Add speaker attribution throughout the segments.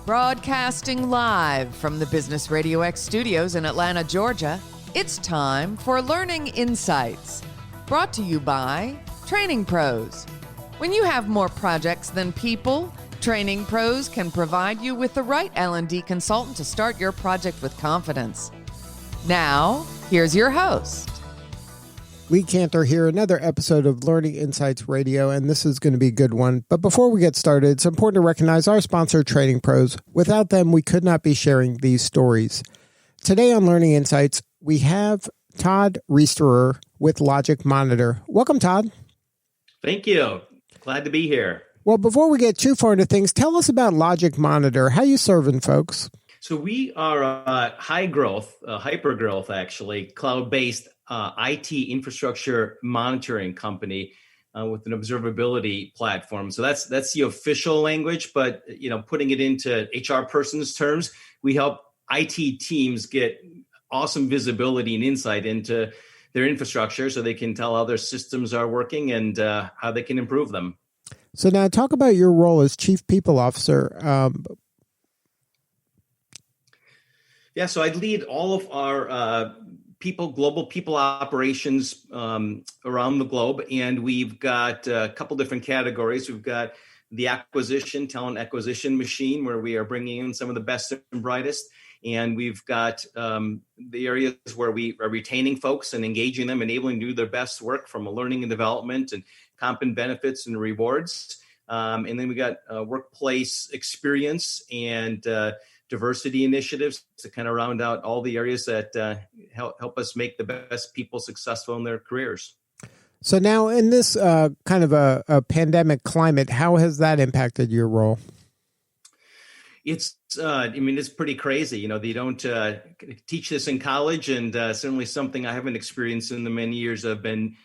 Speaker 1: Broadcasting live from the Business RadioX studios in Atlanta, Georgia, it's time for Learning Insights, brought to you by Training Pros. When you have more projects than people, Training Pros can provide you with the right L&D consultant to start your project with confidence. Now, here's your host.
Speaker 2: Lee Cantor here, another episode of Learning Insights Radio, and this is going to be a good one. But before we get started, it's important to recognize our sponsor, Training Pros. Without them, we could not be sharing these stories. Today on Learning Insights, we have Todd Riesterer with LogicMonitor. Welcome, Todd.
Speaker 3: Thank you. Glad to be here.
Speaker 2: Well, before we get too far into things, tell us about LogicMonitor. How you serving folks?
Speaker 3: So we are a high growth, hypergrowth actually, cloud-based IT infrastructure monitoring company with an observability platform. So that's the official language, but putting it into HR person's terms, we help IT teams get awesome visibility and insight into their infrastructure so they can tell how their systems are working and how they can improve them.
Speaker 2: So now talk about your role as Chief People Officer.
Speaker 3: So I lead all of our global people operations around the globe, and we've got a couple different categories. We've got the talent acquisition machine, where we are bringing in some of the best and brightest, and we've got the areas where we are retaining folks and engaging them, enabling them to do their best work from a learning and development and comp and benefits and rewards. And then we got workplace experience and diversity initiatives to kind of round out all the areas that help us make the best people successful in their careers.
Speaker 2: So now in this kind of a pandemic climate, how has that impacted your role?
Speaker 3: It's pretty crazy. They don't teach this in college, and certainly something I haven't experienced in the many years I've been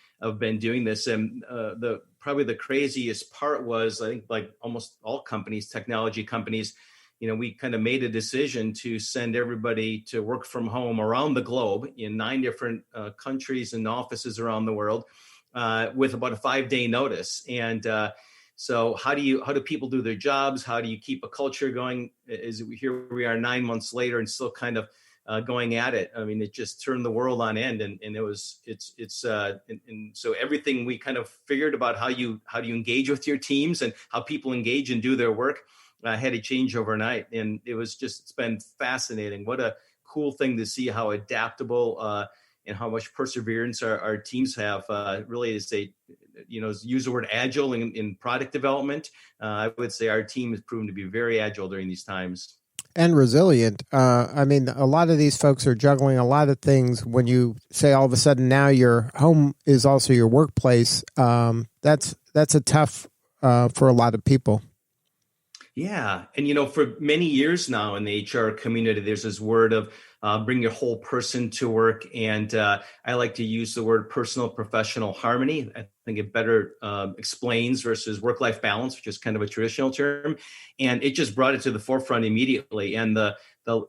Speaker 3: doing this. And probably the craziest part was, I think, like almost all companies, technology companies, we kind of made a decision to send everybody to work from home around the globe in 9 different countries and offices around the world with about a 5-day notice. And so how do people do their jobs? How do you keep a culture going? Here we are 9 months later and still kind of going at it. I mean, it just turned the world on end, and so everything we kind of figured about how you engage with your teams and how people engage and do their work had to change overnight. And it's been fascinating. What a cool thing to see how adaptable and how much perseverance our teams have. Really, as they, use the word agile in product development. I would say our team has proven to be very agile during these times.
Speaker 2: And resilient. A lot of these folks are juggling a lot of things. When you say all of a sudden now your home is also your workplace, that's a tough for a lot of people.
Speaker 3: Yeah. And, for many years now in the HR community, there's this word of bring your whole person to work. And I like to use the word personal professional harmony. I think it better explains versus work-life balance, which is kind of a traditional term. And it just brought it to the forefront immediately. And the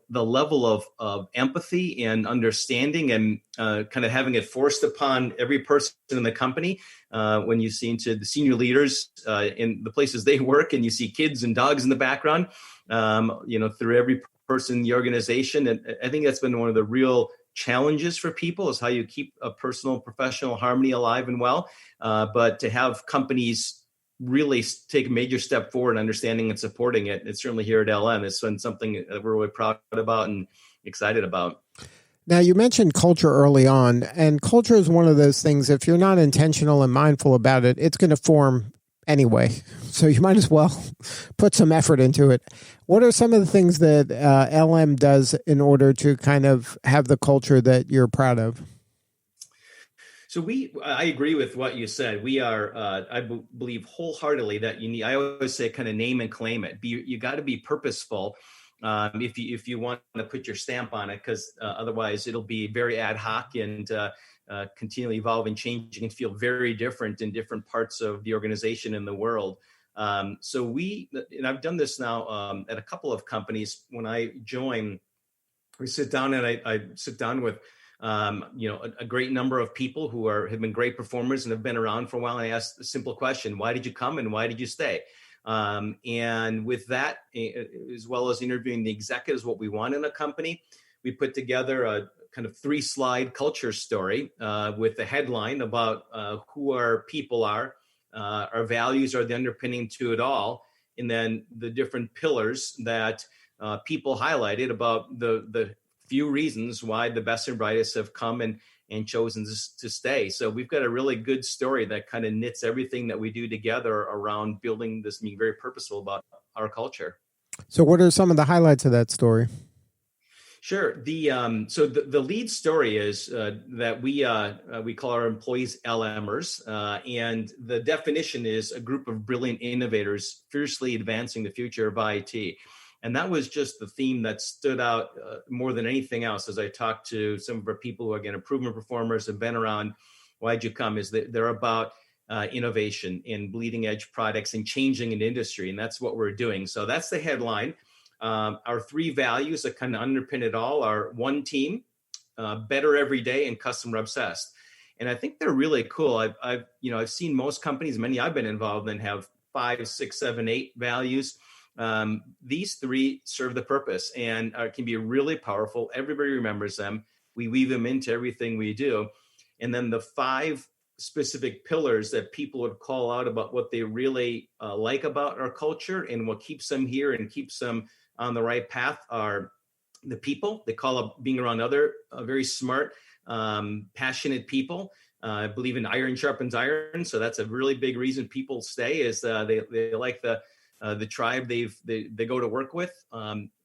Speaker 3: level of empathy and understanding and kind of having it forced upon every person in the company when you see into the senior leaders in the places they work, and you see kids and dogs in the background, through every person in the organization. And I think that's been one of the real challenges for people, is how you keep a personal professional harmony alive and well. But to have companies really take a major step forward in understanding and supporting it, it's certainly here at LM. It's been something that we're really proud about and excited about.
Speaker 2: Now, you mentioned culture early on, and culture is one of those things, if you're not intentional and mindful about it, it's going to form anyway. So you might as well put some effort into it. What are some of the things that LM does in order to kind of have the culture that you're proud of?
Speaker 3: So I agree with what you said. We are, I believe wholeheartedly that I always say kind of name and claim it. You got to be purposeful if you want to put your stamp on it, because otherwise it'll be very ad hoc and continually evolving, changing, and feel very different in different parts of the organization and the world. And I've done this now at a couple of companies. When I join, we sit down and I sit down with a great number of people who have been great performers and have been around for a while. And I ask the simple question: why did you come and why did you stay? And with that, as well as interviewing the executives, what we want in a company, we put together a kind of 3-slide culture story with the headline about who our people are. Our values are the underpinning to it all. And then the different pillars that people highlighted about the few reasons why the best and brightest have come and chosen to stay. So we've got a really good story that kind of knits everything that we do together around building this, being very purposeful about our culture.
Speaker 2: So what are some of the highlights of that story?
Speaker 3: Sure. The lead story is that we call our employees LMers, and the definition is a group of brilliant innovators fiercely advancing the future of IT. And that was just the theme that stood out more than anything else as I talked to some of our people who are, again, improvement performers, have been around. Why'd you come? Is that they're about innovation in bleeding edge products and changing an industry. And that's what we're doing. So that's the headline. Our 3 values that kind of underpin it all are one team, better every day, and customer obsessed. And I think they're really cool. I've seen most companies, many I've been involved in, have 5, 6, 7, 8 values. These 3 serve the purpose and can be really powerful. Everybody remembers them. We weave them into everything we do. And then the 5 specific pillars that people would call out about what they really like about our culture and what keeps them here and keeps them on the right path are the people. They call up being around other very smart, passionate people. I believe in iron sharpens iron. So that's a really big reason people stay is they like the tribe they go to work with.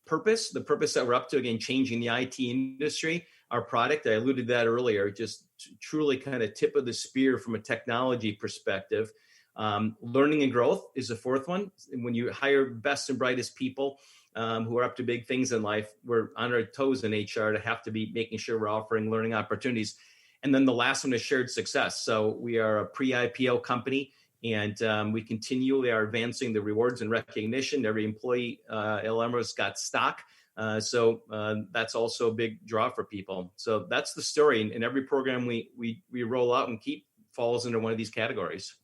Speaker 3: Purpose, the purpose that we're up to, again, changing the IT industry. Our product, I alluded to that earlier, just truly kind of tip of the spear from a technology perspective. Learning and growth is the 4th one. When you hire best and brightest people who are up to big things in life, we're on our toes in HR to have to be making sure we're offering learning opportunities. And then the last one is shared success. So we are a pre-IPO company, and we continually are advancing the rewards and recognition. Every employee LMers got stock. So that's also a big draw for people. So that's the story. And every program we roll out and keep falls into one of these categories.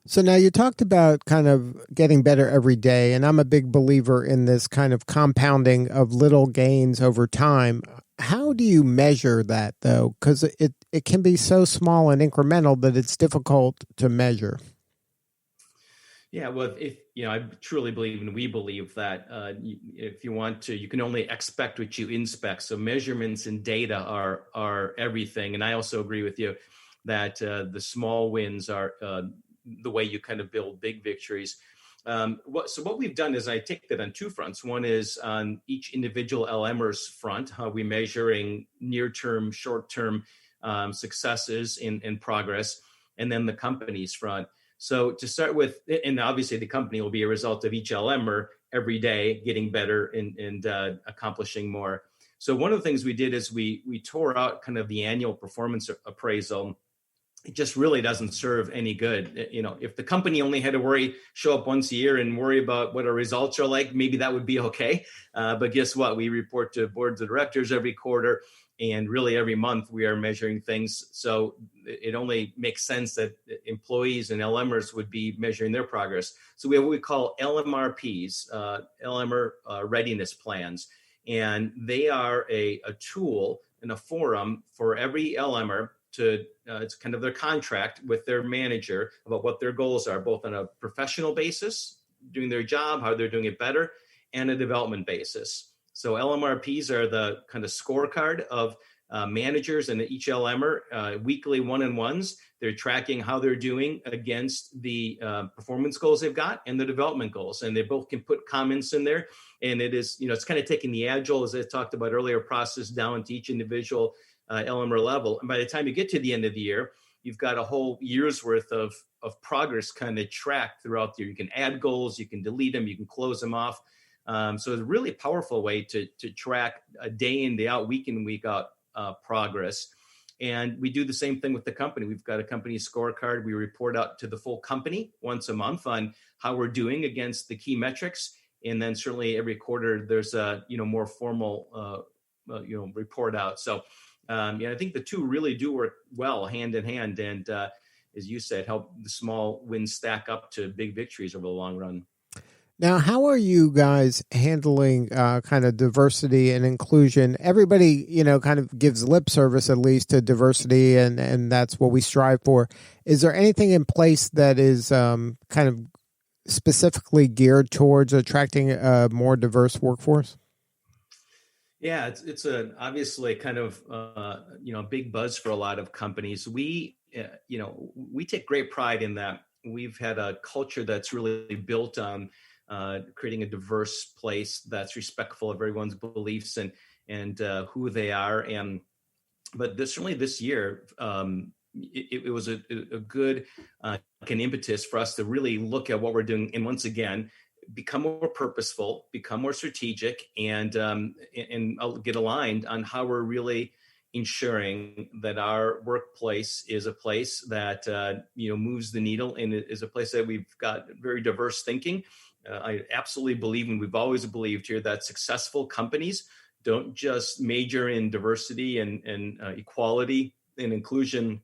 Speaker 2: So now you talked about kind of getting better every day, and I'm a big believer in this kind of compounding of little gains over time. How do you measure that, though? Because it can be so small and incremental that it's difficult to measure.
Speaker 3: Yeah, well, I truly believe, and we believe that if you want to, you can only expect what you inspect. So measurements and data are everything. And I also agree with you that the small wins are the way you kind of build big victories. So what we've done is I take that on 2 fronts. One is on each individual LMer's front, how we're measuring near-term, short-term successes in progress, and then the company's front. So to start with, and obviously the company will be a result of each LMer every day getting better and accomplishing more. So one of the things we did is we tore out kind of the annual performance appraisal. It just really doesn't serve any good. If the company only had to show up once a year and worry about what our results are like, maybe that would be okay. But guess what? We report to boards of directors every quarter, and really every month we are measuring things. So it only makes sense that employees and LMers would be measuring their progress. So we have what we call LMRPs, LMer readiness plans. And they are a tool and a forum for every LMer to it's kind of their contract with their manager about what their goals are, both on a professional basis, doing their job, how they're doing it better, and a development basis. So LMRPs are the kind of scorecard of managers and each LMer, weekly one-on-ones. They're tracking how they're doing against the performance goals they've got and the development goals. And they both can put comments in there. And it is, it's kind of taking the Agile, as I talked about earlier, process down to each individual LMer level. And by the time you get to the end of the year, you've got a whole year's worth of progress kind of tracked throughout the year. You can add goals, you can delete them, you can close them off. So it's a really powerful way to track a day in, day out, week in, week out progress. And we do the same thing with the company. We've got a company scorecard. We report out to the full company once a month on how we're doing against the key metrics. And then certainly every quarter there's a more formal report out. So I think the two really do work well hand in hand, and as you said, help the small wins stack up to big victories over the long run.
Speaker 2: Now, how are you guys handling kind of diversity and inclusion? Everybody, kind of gives lip service at least to diversity, and that's what we strive for. Is there anything in place that is kind of specifically geared towards attracting a more diverse workforce?
Speaker 3: Yeah, it's obviously kind of big buzz for a lot of companies. We take great pride in that. We've had a culture that's really built on creating a diverse place that's respectful of everyone's beliefs and who they are. But certainly this year, it was a good an impetus for us to really look at what we're doing, and once again, become more purposeful, become more strategic, and get aligned on how we're really ensuring that our workplace is a place that moves the needle and is a place that we've got very diverse thinking. I absolutely believe, and we've always believed here, that successful companies don't just major in diversity and equality and inclusion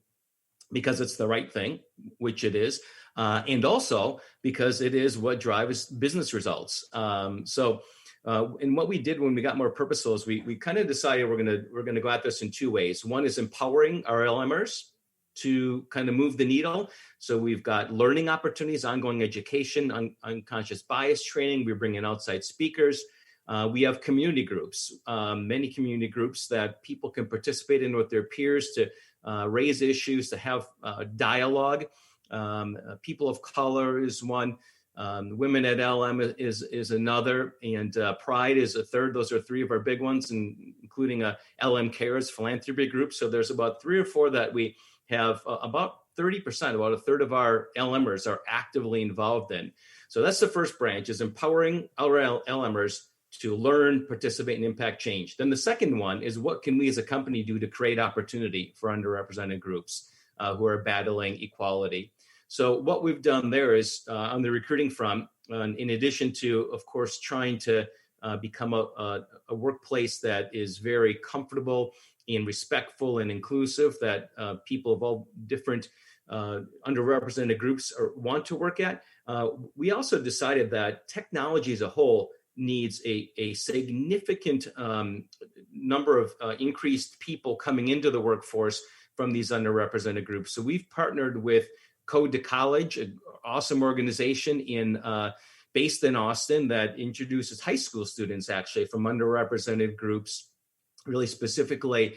Speaker 3: because it's the right thing, which it is, and also because it is what drives business results. And what we did when we got more purposeful is we kind of decided we're gonna go at this in two ways. One is empowering our LMers to kind of move the needle. So we've got learning opportunities, ongoing education, unconscious bias training. We're bringing outside speakers. We have community groups, many community groups that people can participate in with their peers to raise issues, to have dialogue. People of color is one. Women at LM is another, and Pride is a third. Those are three of our big ones, including a LM Cares philanthropy group. So there's about 3 or 4 that we have about 30%, about a third of our LMers are actively involved in. So that's the first branch, is empowering our LMers to learn, participate, and impact change. Then the second one is, what can we as a company do to create opportunity for underrepresented groups who are battling equality? So what we've done there is on the recruiting front, in addition to, of course, trying to become a workplace that is very comfortable and respectful and inclusive, that people of all different underrepresented groups want to work at. We also decided that technology as a whole needs a significant number of increased people coming into the workforce from these underrepresented groups. So we've partnered with Code to College, an awesome organization based in Austin that introduces high school students actually from underrepresented groups, really specifically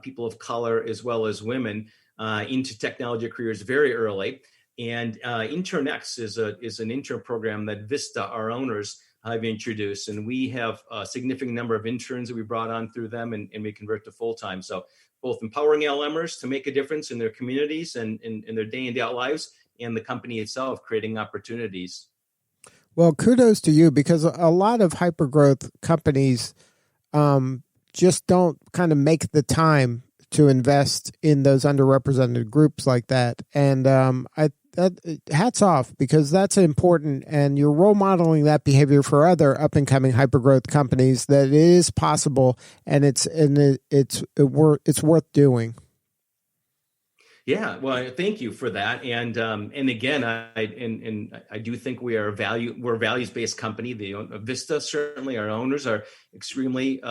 Speaker 3: people of color as well as women, into technology careers very early. And InternX is an intern program that Vista, our owners, have introduced. And we have a significant number of interns that we brought on through them, and we convert to full-time. So both empowering LMers to make a difference in their communities and in their day in, day out lives, and the company itself creating opportunities.
Speaker 2: Well, kudos to you, because a lot of hypergrowth companies just don't kind of make the time to invest in those underrepresented groups like that. And hats off, because that's important, and you're role modeling that behavior for other up and coming hypergrowth companies, that it is possible, and it's worth doing.
Speaker 3: Yeah, well, thank you for that. And again, I do think we're a values-based company. The Vista, certainly our owners are extremely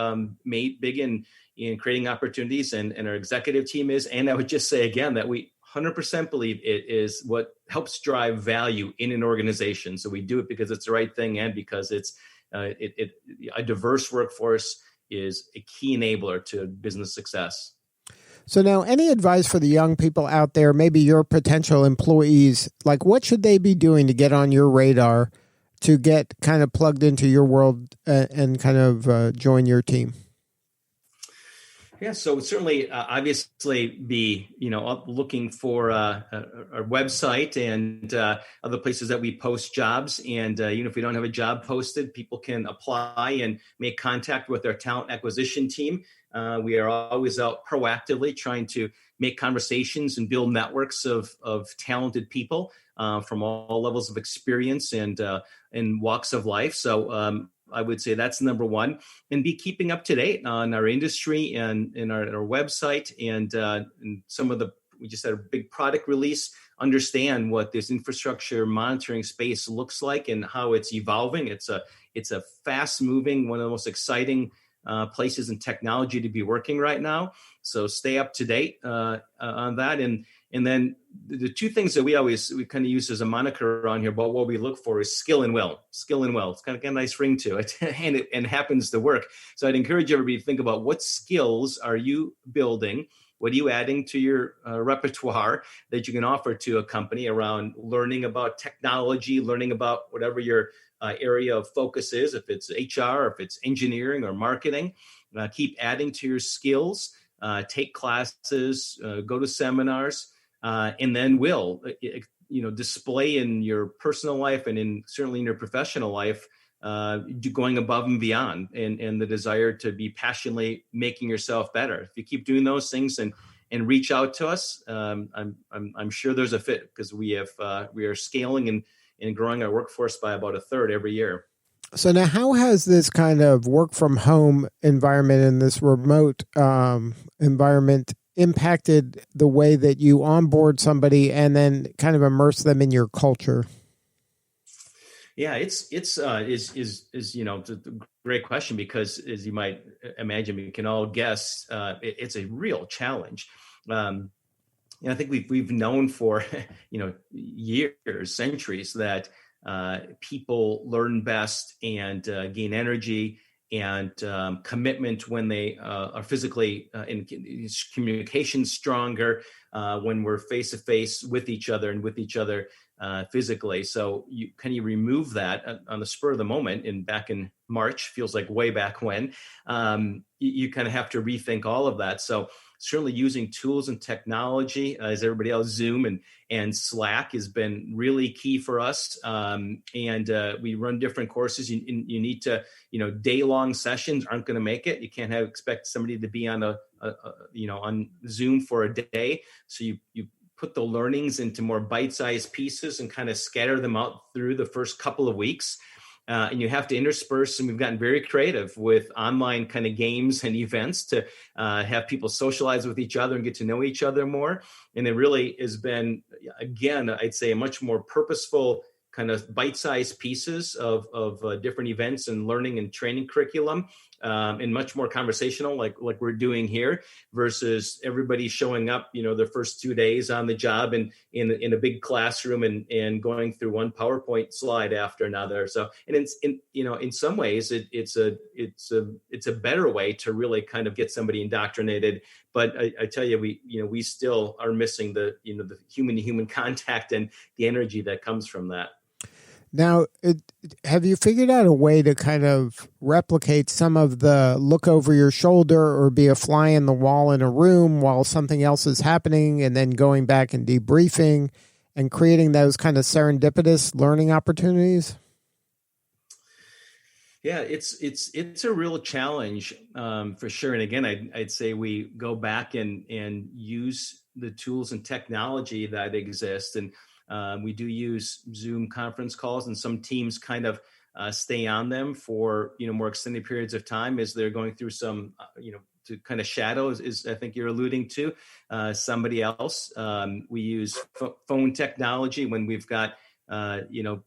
Speaker 3: big in creating opportunities, and our executive team is. And I would just say again that we 100% believe it is what helps drive value in an organization. So we do it because it's the right thing, and because it's a diverse workforce is a key enabler to business success.
Speaker 2: So now, any advice for the young people out there, maybe your potential employees, like what should they be doing to get on your radar, to get kind of plugged into your world and kind of join your team?
Speaker 3: Yeah, so certainly, obviously, be looking for our website and other places that we post jobs. And if we don't have a job posted, people can apply and make contact with our talent acquisition team. We are always out proactively trying to make conversations and build networks of talented people from all levels of experience and walks of life. So I would say that's number one, and be keeping up to date on our industry and in our website and some of we just had a big product release understand what this infrastructure monitoring space looks like and how it's evolving. It's a fast moving, one of the most exciting places in technology to be working right now. So stay up to date on that. And then the two things that we kind of use as a moniker around here about what we look for is skill and will. Skill and will. It's kind of got a nice ring to it, and it happens to work. So I'd encourage everybody to think about what skills are you building. What are you adding to your repertoire that you can offer to a company around learning about technology, learning about whatever your area of focus is, if it's HR, if it's engineering or marketing. Keep adding to your skills, take classes, go to seminars, and then display in your personal life and certainly in your professional life, going above and beyond, and the desire to be passionately making yourself better. If you keep doing those things and reach out to us, I'm sure there's a fit, because we are scaling and growing our workforce by about a third every year.
Speaker 2: So now, how has this kind of work from home environment and this remote environment impacted the way that you onboard somebody and then kind of immerse them in your culture?
Speaker 3: Yeah, it's a great question, because as you might imagine, we can all guess, it's a real challenge. I think we've known for years, centuries, that people learn best and gain energy and commitment when they are physically in communication stronger, when we're face to face with each other and with each other physically. So you remove that on the spur of the moment, and back in March, feels like way back when, you kind of have to rethink all of that. So certainly using tools and technology, as everybody else, Zoom and Slack has been really key for us. And we run different courses. You need to, day-long sessions aren't going to make it. You can't expect somebody to be on on Zoom for a day. So you put the learnings into more bite-sized pieces and kind of scatter them out through the first couple of weeks. And you have to intersperse, and we've gotten very creative with online kind of games and events to have people socialize with each other and get to know each other more. And it really has been, again, I'd say a much more purposeful kind of bite-sized pieces of different events and learning and training curriculum, and much more conversational, like we're doing here, versus everybody showing up, their first 2 days on the job and in a big classroom and going through one PowerPoint slide after another. So, and it's in some ways it's a better way to really kind of get somebody indoctrinated. But I tell you, we still are missing the human to human contact and the energy that comes from that.
Speaker 2: Now, have you figured out a way to kind of replicate some of the look over your shoulder or be a fly in the wall in a room while something else is happening, and then going back and debriefing and creating those kind of serendipitous learning opportunities?
Speaker 3: Yeah, it's a real challenge for sure. And again, I'd say we go back and use the tools and technology that exist. And we do use Zoom conference calls, and some teams kind of stay on them for more extended periods of time as they're going through some to kind of shadow, is I think you're alluding to somebody else. We use phone technology when we've got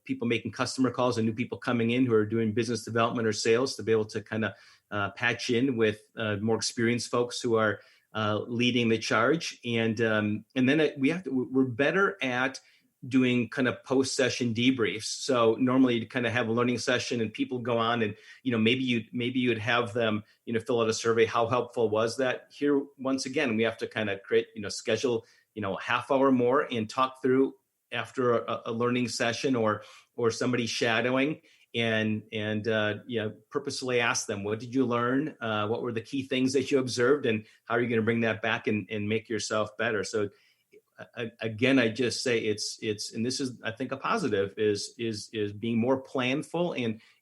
Speaker 3: people making customer calls and new people coming in who are doing business development or sales, to be able to kind of patch in with more experienced folks who are leading the charge. And then we're better at doing kind of post-session debriefs. So normally you'd kind of have a learning session and people go on and, maybe you'd have them, fill out a survey. How helpful was that? Here, once again, we have to kind of create, schedule, half hour more and talk through after a learning session or somebody shadowing and purposely ask them, what did you learn? What were the key things that you observed, and how are you going to bring that back and make yourself better? So again, I just say it's, and this is, I think, a positive is being more planful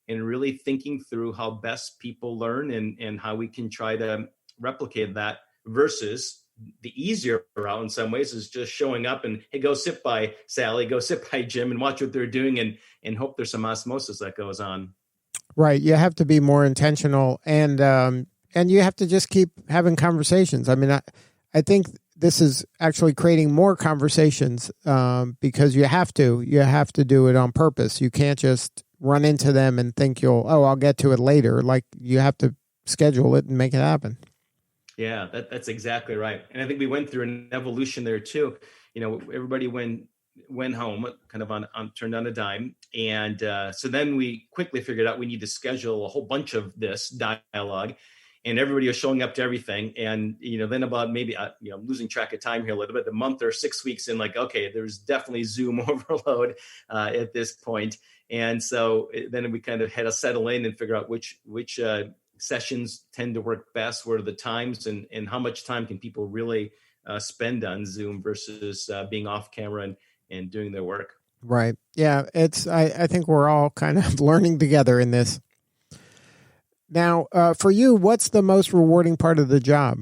Speaker 3: and really thinking through how best people learn and how we can try to replicate that, versus the easier route in some ways is just showing up and, hey, go sit by Sally, go sit by Jim and watch what they're doing and hope there's some osmosis that goes on.
Speaker 2: Right. You have to be more intentional, and you have to just keep having conversations. I mean, I think this is actually creating more conversations because you have to do it on purpose. You can't just run into them and think I'll get to it later. Like you have to schedule it and make it happen.
Speaker 3: Yeah, that's exactly right. And I think we went through an evolution there too. Everybody went home kind of on turned on a dime. And so then we quickly figured out we need to schedule a whole bunch of this dialogue, and everybody was showing up to everything. And, then about maybe, I'm losing track of time here a little bit, the month or 6 weeks in, like, okay, there's definitely Zoom overload at this point. And so then we kind of had to settle in and figure out which sessions tend to work best, what are the times, and how much time can people really spend on Zoom versus being off camera and doing their work.
Speaker 2: Right. Yeah. I think we're all kind of learning together in this. Now, for you, what's the rewarding part of the job?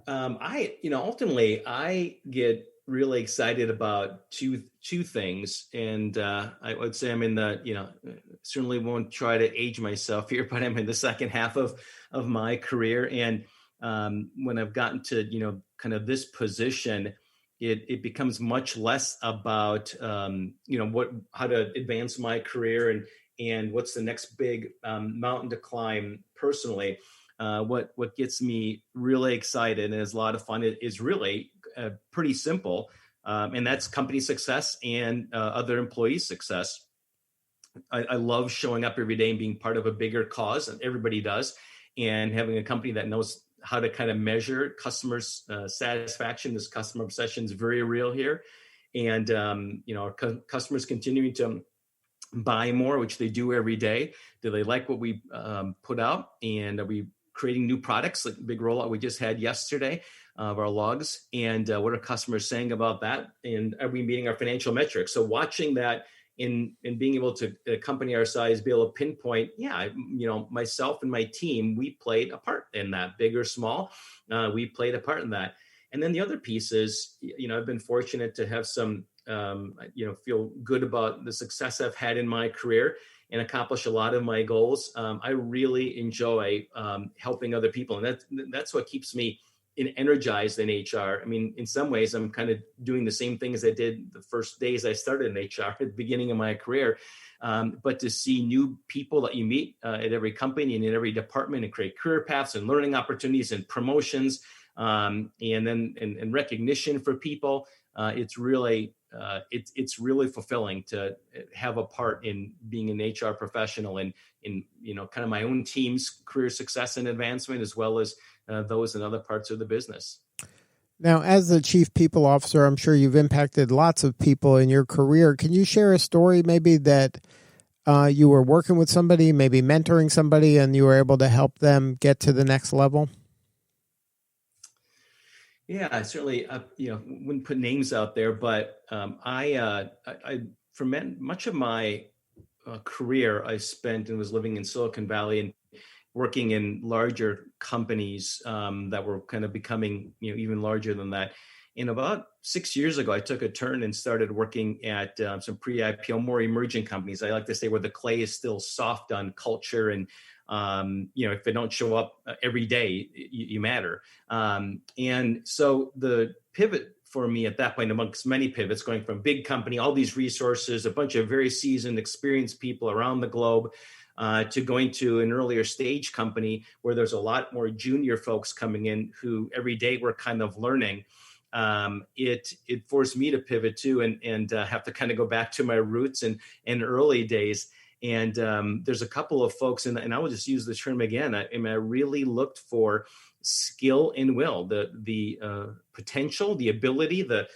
Speaker 3: Ultimately, I get really excited about two things. And I would say I'm in the, certainly won't try to age myself here, but I'm in the second half of my career. And when I've gotten to, kind of this position, it becomes much less about, how to advance my career and what's the next big mountain to climb personally. What gets me really excited and is a lot of fun is really pretty simple. And that's company success and other employee success. I love showing up every day and being part of a bigger cause, and everybody does, and having a company that knows how to kind of measure customers' satisfaction. This customer obsession is very real here. And, our customers continuing to buy more, which they do every day. Do they like what we put out? And are we creating new products, like big rollout we just had yesterday of our logs? And what are customers saying about that? And are we meeting our financial metrics? So watching that in being able to, a company our size, be able to pinpoint, myself and my team, we played a part in that, big or small, we played a part in that. And then the other piece is, I've been fortunate to have some, feel good about the success I've had in my career and accomplish a lot of my goals. I really enjoy helping other people. And that's what keeps me energized in HR. I mean, in some ways, I'm kind of doing the same thing as I did the first days I started in HR at the beginning of my career. But to see new people that you meet at every company and in every department and create career paths and learning opportunities and promotions and then recognition for people, it's really fulfilling to have a part in being an HR professional and in kind of my own team's career success and advancement, as well as those in other parts of the business.
Speaker 2: Now, as the chief people officer, I'm sure you've impacted lots of people in your career. Can you share a story maybe that you were working with somebody, maybe mentoring somebody, and you were able to help them get to the next level?
Speaker 3: Yeah, I certainly, wouldn't put names out there, but I for much of my career, I spent and was living in Silicon Valley and working in larger companies that were kind of becoming, even larger than that. And about 6 years ago, I took a turn and started working at some pre-IPO, more emerging companies. I like to say where the clay is still soft on culture and if they don't show up every day, you matter. And so the pivot for me at that point, amongst many pivots, going from big company, all these resources, a bunch of very seasoned, experienced people around the globe, to going to an earlier stage company where there's a lot more junior folks coming in who every day we're kind of learning. It forced me to pivot too and have to kind of go back to my roots and early days. And there's a couple of folks, and I will just use the term again. I really looked for skill and will, the potential, the ability, the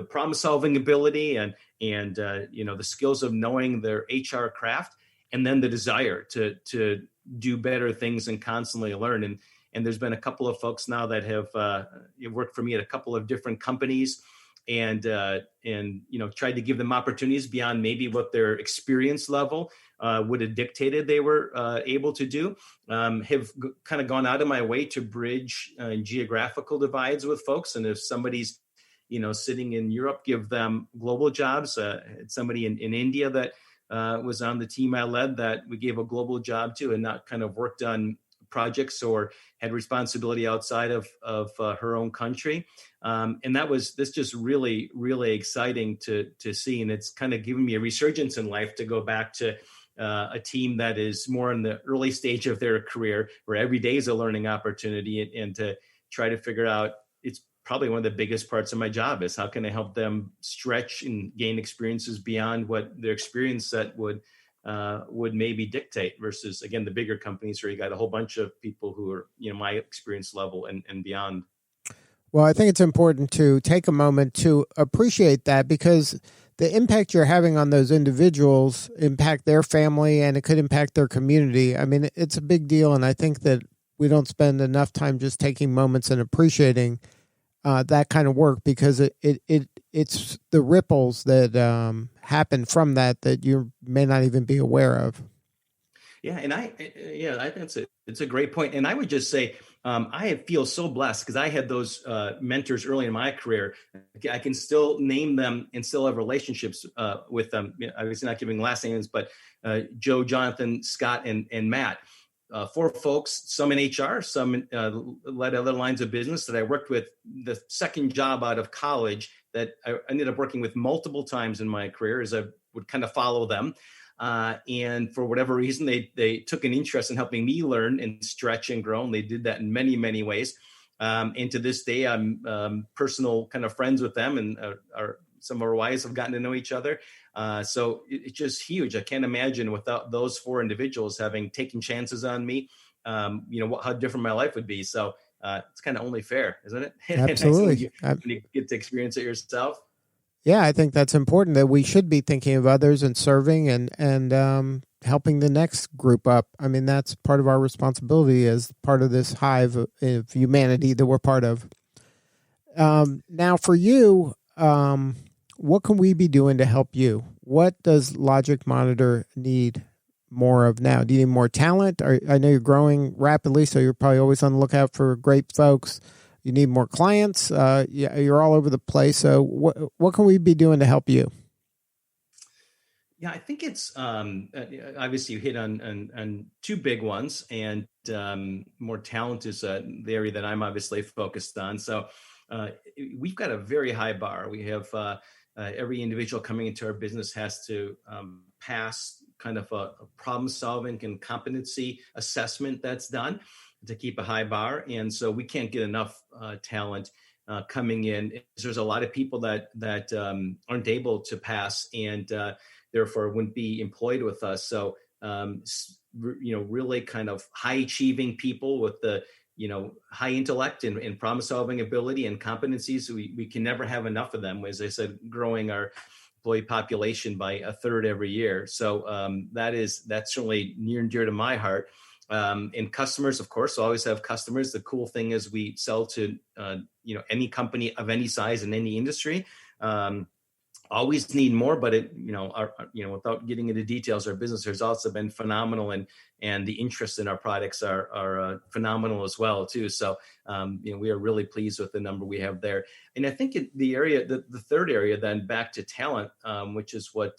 Speaker 3: problem-solving ability, and the skills of knowing their HR craft, and then the desire to do better things and constantly learn. And there's been a couple of folks now that have worked for me at a couple of different companies. And tried to give them opportunities beyond maybe what their experience level would have dictated they were able to do. Have kind of gone out of my way to bridge geographical divides with folks. And if somebody's sitting in Europe, give them global jobs. Somebody in India that was on the team I led that we gave a global job to, and not kind of worked on projects or had responsibility outside of her own country. And this just really, really exciting to see. And it's kind of given me a resurgence in life to go back to a team that is more in the early stage of their career, where every day is a learning opportunity, and to try to figure out, it's probably one of the biggest parts of my job is how can I help them stretch and gain experiences beyond what their experience set would maybe dictate, versus, again, the bigger companies where you got a whole bunch of people who are, my experience level and beyond.
Speaker 2: Well, I think it's important to take a moment to appreciate that, because the impact you're having on those individuals impact their family, and it could impact their community. I mean, it's a big deal, and I think that we don't spend enough time just taking moments and appreciating that kind of work, because it's the ripples that happen from that you may not even be aware of.
Speaker 3: Yeah, and I think it's a great point. And I would just say, I feel so blessed because I had those mentors early in my career. I can still name them and still have relationships with them. Obviously not giving last names, but Joe, Jonathan, Scott, and Matt. 4 folks, some in HR, some led other lines of business that I worked with the second job out of college, that I ended up working with multiple times in my career as I would kind of follow them. And for whatever reason, they took an interest in helping me learn and stretch and grow. And they did that in many, many ways. And to this day, I'm personal kind of friends with them, and some of our wives have gotten to know each other. So it's just huge. I can't imagine without those 4 individuals having taken chances on me, how different my life would be. So it's kind of only fair, isn't it?
Speaker 2: Absolutely.
Speaker 3: When you get to experience it yourself.
Speaker 2: Yeah, I think that's important, that we should be thinking of others and serving and helping the next group up. I mean, that's part of our responsibility as part of this hive of humanity that we're part of. Now, for you, what can we be doing to help you? What does LogicMonitor need more of now? Do you need more talent? I know you're growing rapidly, so you're probably always on the lookout for great folks. You need more clients. You're all over the place. So what can we be doing to help you?
Speaker 3: Yeah, I think it's obviously you hit on 2 big ones, and more talent is the area that I'm obviously focused on. So we've got a very high bar. We have every individual coming into our business has to pass kind of a problem solving and competency assessment that's done to keep a high bar. And so we can't get enough talent coming in. There's a lot of people that aren't able to pass, and therefore wouldn't be employed with us. So, really kind of high achieving people with the, high intellect and problem solving ability and competencies. We can never have enough of them. As I said, growing our employee population by 1/3 every year. So that's certainly near and dear to my heart. And customers, of course, always have customers. The cool thing is we sell to, any company of any size in any industry. Always need more, but without getting into details, our business has also been phenomenal, and the interest in our products are phenomenal as well too. So, we are really pleased with the number we have there. And I think the third area, then back to talent, which is what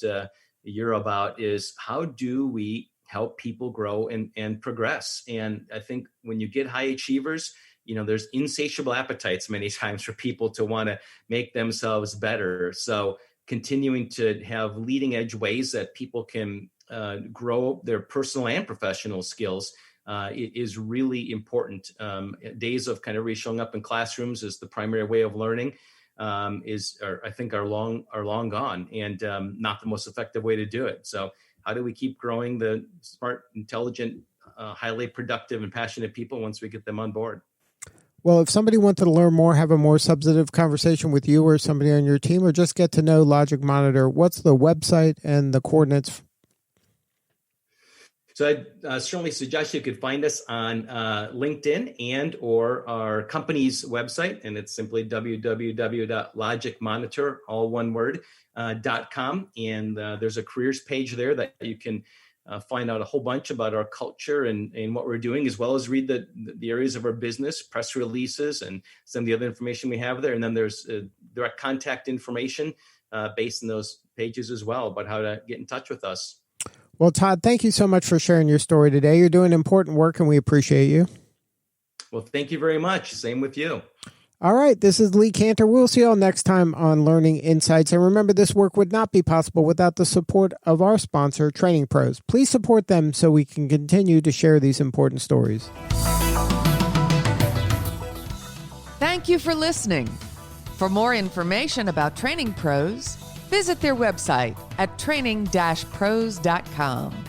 Speaker 3: you're about, is how do we help people grow and progress? And I think when you get high achievers, there's insatiable appetites many times for people to want to make themselves better. So continuing to have leading edge ways that people can grow their personal and professional skills is really important. Days of kind of showing up in classrooms as the primary way of learning are long gone, and not the most effective way to do it. So how do we keep growing the smart, intelligent, highly productive, and passionate people once we get them on board?
Speaker 2: Well, if somebody wanted to learn more, have a more substantive conversation with you or somebody on your team, or just get to know LogicMonitor, what's the website and the coordinates?
Speaker 3: So I'd certainly suggest you could find us on LinkedIn and or our company's website, and it's simply www.logicmonitor, all one word, .com. And there's a careers page there that you can find out a whole bunch about our culture and what we're doing, as well as read the areas of our business, press releases, and some of the other information we have there. And then there's direct contact information based on those pages as well about how to get in touch with us.
Speaker 2: Well, Todd, thank you so much for sharing your story today. You're doing important work, and we appreciate you.
Speaker 3: Well, thank you very much. Same with you.
Speaker 2: All right, this is Lee Cantor. We'll see you all next time on Learning Insights. And remember, this work would not be possible without the support of our sponsor, Training Pros. Please support them so we can continue to share these important stories.
Speaker 1: Thank you for listening. For more information about Training Pros, visit their website at training-pros.com.